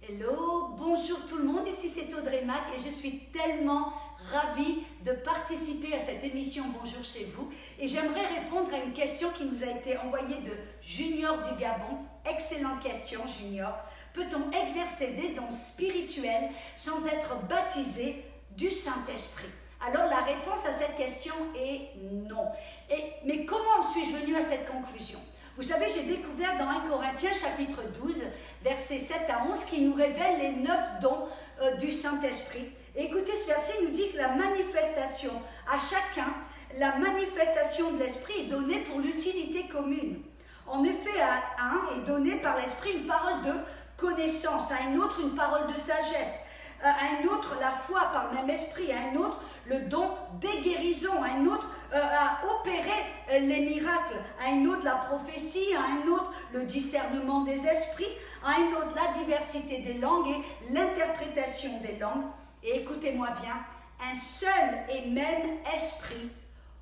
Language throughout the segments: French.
Hello, bonjour tout le monde, ici c'est Audrey Mac et je suis tellement ravie de participer à cette émission Bonjour chez vous et j'aimerais répondre à une question qui nous a été envoyée de Junior du Gabon. Excellente question Junior. Peut-on exercer des dons spirituels sans être baptisé du Saint-Esprit? Alors la réponse à cette question est non. Mais comment suis-je venue à cette conclusion? Vous savez, j'ai découvert dans 1 Corinthiens chapitre 12, versets 7 à 11, qui nous révèle les 9 dons du Saint-Esprit. Écoutez, ce verset nous dit que la manifestation à chacun, la manifestation de l'Esprit est donnée pour l'utilité commune. En effet, à un est donné par l'Esprit une parole de connaissance, à un autre une parole de sagesse, à un autre la foi par le même esprit, à un autre le don des guérisons, à un autre à opérer les miracles, à un autre la prophétie, à un autre le discernement des esprits, à un autre la diversité des langues et l'interprétation des langues. Et écoutez-moi bien, un seul et même esprit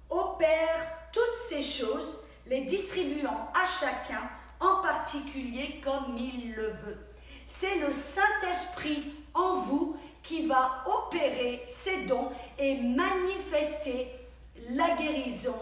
opère toutes ces choses, les distribuant à chacun en particulier comme il le veut. C'est le Saint-Esprit en vous qui va opérer ces dons et manifester la guérison,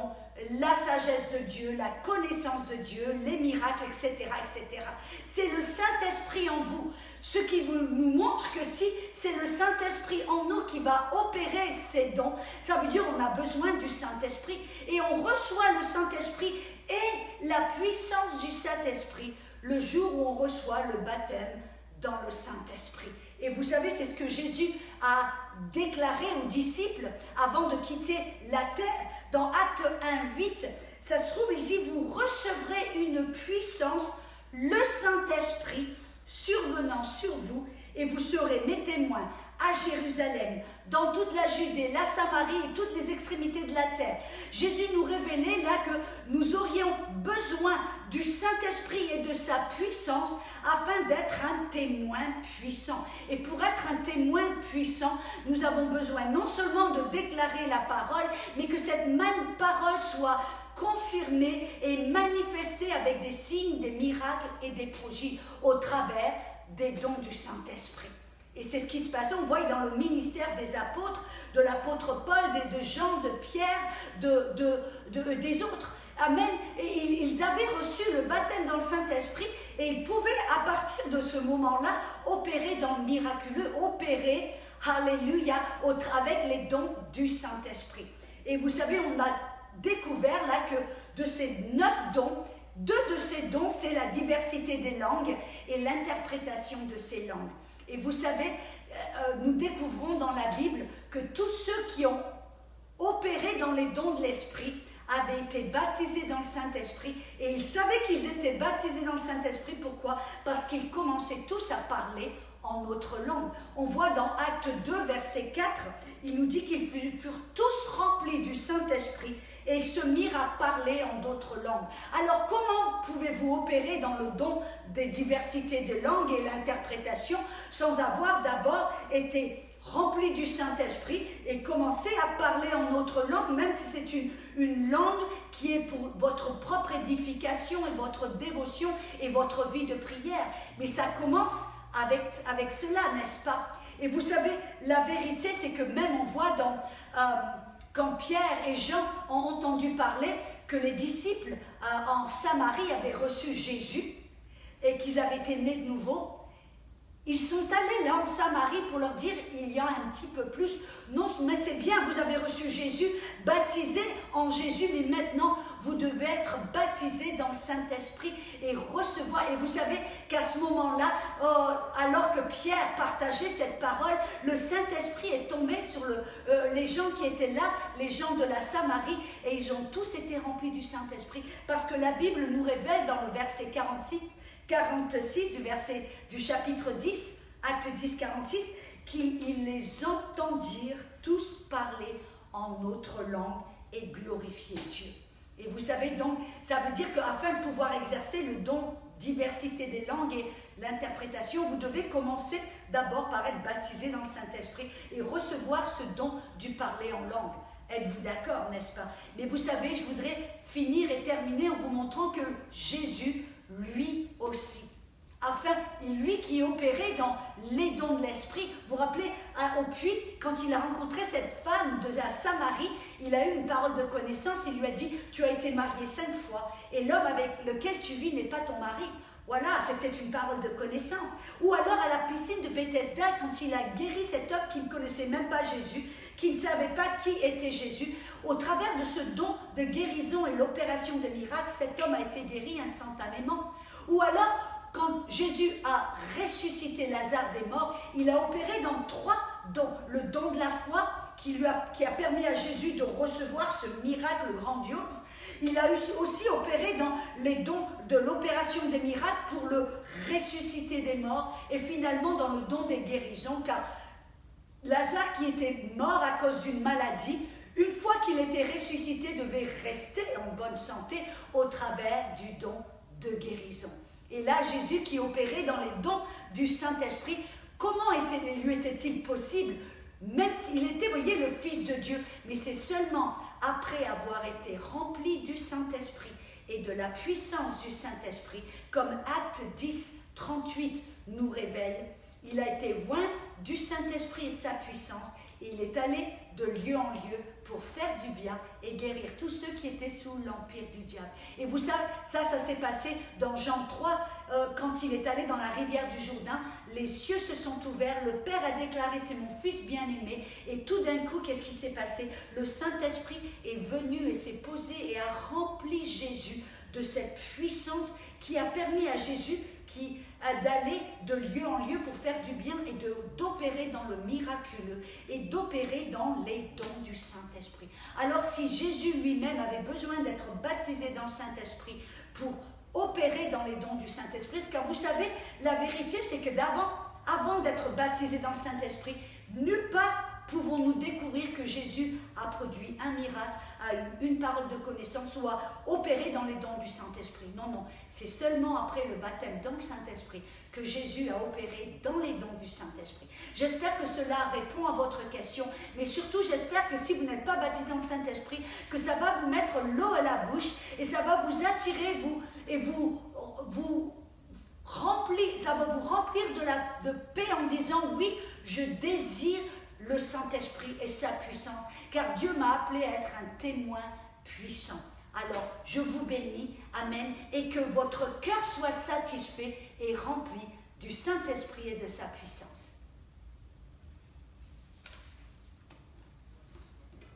la sagesse de Dieu, la connaissance de Dieu, les miracles, etc., etc. C'est le Saint-Esprit en vous. Ce qui nous montre que si c'est le Saint-Esprit en nous qui va opérer ces dons, ça veut dire qu'on a besoin du Saint-Esprit et on reçoit le Saint-Esprit et la puissance du Saint-Esprit le jour où on reçoit le baptême dans le Saint-Esprit. Et vous savez, c'est ce que Jésus a déclaré aux disciples avant de quitter la terre. Dans Acte 1, 8, ça se trouve, il dit, vous recevrez une puissance, le Saint-Esprit, survenant sur vous, et vous serez mes témoins à Jérusalem, dans toute la Judée, la Samarie et toutes les extrémités de la terre. Jésus nous révélait là que nous aurions besoin du Saint-Esprit et de sa puissance afin d'être un témoin puissant. Et pour être un témoin puissant, nous avons besoin non seulement de déclarer la parole, mais que cette parole soit confirmée et manifestée avec des signes, des miracles et des prodiges au travers des dons du Saint-Esprit. Et c'est ce qui se passe, on voit dans le ministère des apôtres, de l'apôtre Paul, de Jean, de Pierre, des autres. Amen. Et ils avaient reçu le baptême dans le Saint-Esprit et ils pouvaient, à partir de ce moment-là, opérer dans le miraculeux, opérer, alléluia, avec les dons du Saint-Esprit. Et vous savez, on a découvert là que de ces 9 dons, 2 de ces dons, c'est la diversité des langues et l'interprétation de ces langues. Et vous savez, nous découvrons dans la Bible que tous ceux qui ont opéré dans les dons de l'Esprit avaient été baptisés dans le Saint-Esprit et ils savaient qu'ils étaient baptisés dans le Saint-Esprit. Pourquoi? Parce qu'ils commençaient tous à parler en notre langue. On voit dans Acte 2, verset 4, il nous dit qu'ils furent tous remplis du Saint-Esprit et ils se mirent à parler en d'autres langues. Alors comment pouvez-vous opérer dans le don des diversités des langues et l'interprétation sans avoir d'abord été rempli du Saint-Esprit et commencer à parler en notre langue, même si c'est une langue qui est pour votre propre édification et votre dévotion et votre vie de prière. Mais ça commence avec cela, n'est-ce pas? Et vous savez, la vérité, c'est que même on voit quand Pierre et Jean ont entendu parler que les disciples en Samarie avaient reçu Jésus et qu'ils avaient été nés de nouveau, ils sont allés là en Samarie pour leur dire, il y a un petit peu plus. Non, mais c'est bien, vous avez reçu Jésus, baptisé en Jésus, mais maintenant, vous devez être baptisé dans le Saint-Esprit et recevoir. Et vous savez qu'à ce moment-là, alors que Pierre partageait cette parole, le Saint-Esprit est tombé sur les gens qui étaient là, les gens de la Samarie, et ils ont tous été remplis du Saint-Esprit, parce que la Bible nous révèle dans le verset 46 du chapitre 10, acte 10, 46, qu'ils les entendirent tous parler en notre langue et glorifier Dieu. Et vous savez donc, ça veut dire qu'afin de pouvoir exercer le don diversité des langues et l'interprétation, vous devez commencer d'abord par être baptisé dans le Saint-Esprit et recevoir ce don du parler en langue. Êtes-vous d'accord, n'est-ce pas? Mais vous savez, je voudrais finir et terminer en vous montrant que Jésus, lui aussi, afin, lui qui opérait dans les dons de l'esprit, vous vous rappelez, au puits, quand il a rencontré cette femme de la Samarie, il a eu une parole de connaissance, il lui a dit, tu as été marié 5 fois, et l'homme avec lequel tu vis n'est pas ton mari. Voilà, c'était une parole de connaissance. Ou alors à la piscine de Bethesda, quand il a guéri cet homme qui ne connaissait même pas Jésus, qui ne savait pas qui était Jésus, au travers de ce don de guérison et l'opération de miracle, cet homme a été guéri instantanément. Ou alors, quand Jésus a ressuscité Lazare des morts, il a opéré dans 3 dons. Le don de la foi, qui a permis à Jésus de recevoir ce miracle grandiose. Il a aussi opéré dans les dons de l'opération des miracles pour le ressusciter des morts et finalement dans le don des guérisons, car Lazare qui était mort à cause d'une maladie, une fois qu'il était ressuscité, devait rester en bonne santé au travers du don de guérison. Et là, Jésus qui opérait dans les dons du Saint-Esprit, comment lui était-il possible, même s'il était, vous voyez, le Fils de Dieu, mais c'est seulement après avoir été rempli du Saint-Esprit et de la puissance du Saint-Esprit, comme Acte 10, 38 nous révèle, il a été loin du Saint-Esprit et de sa puissance, et il est allé de lieu en lieu pour faire du bien et guérir tous ceux qui étaient sous l'empire du diable. Et vous savez, ça s'est passé dans Jean 3, quand il est allé dans la rivière du Jourdain, les cieux se sont ouverts, le Père a déclaré, c'est mon Fils bien-aimé, et tout d'un coup, qu'est-ce qui s'est passé? Le Saint-Esprit est venu et s'est posé et a rempli Jésus de cette puissance qui a permis à Jésus d'aller de lieu en lieu pour faire du bien et d'opérer dans le miraculeux et d'opérer dans les dons du Saint-Esprit. Alors si Jésus lui-même avait besoin d'être baptisé dans le Saint-Esprit pour opérer dans les dons du Saint-Esprit, car vous savez, la vérité c'est que avant d'être baptisé dans le Saint-Esprit, nulle part pouvons-nous découvrir que Jésus a produit un miracle, a eu une parole de connaissance ou a opéré dans les dons du Saint-Esprit. Non, non, c'est seulement après le baptême dans le Saint-Esprit que Jésus a opéré dans les dons du Saint-Esprit. J'espère que cela répond à votre question, mais surtout j'espère que si vous n'êtes pas baptisé dans le Saint-Esprit, que ça va vous mettre l'eau à la bouche et ça va vous attirer ça va vous remplir de paix en disant oui, je désire le Saint-Esprit et sa puissance, car Dieu m'a appelé à être un témoin puissant. Alors, je vous bénis, amen, et que votre cœur soit satisfait et rempli du Saint-Esprit et de sa puissance.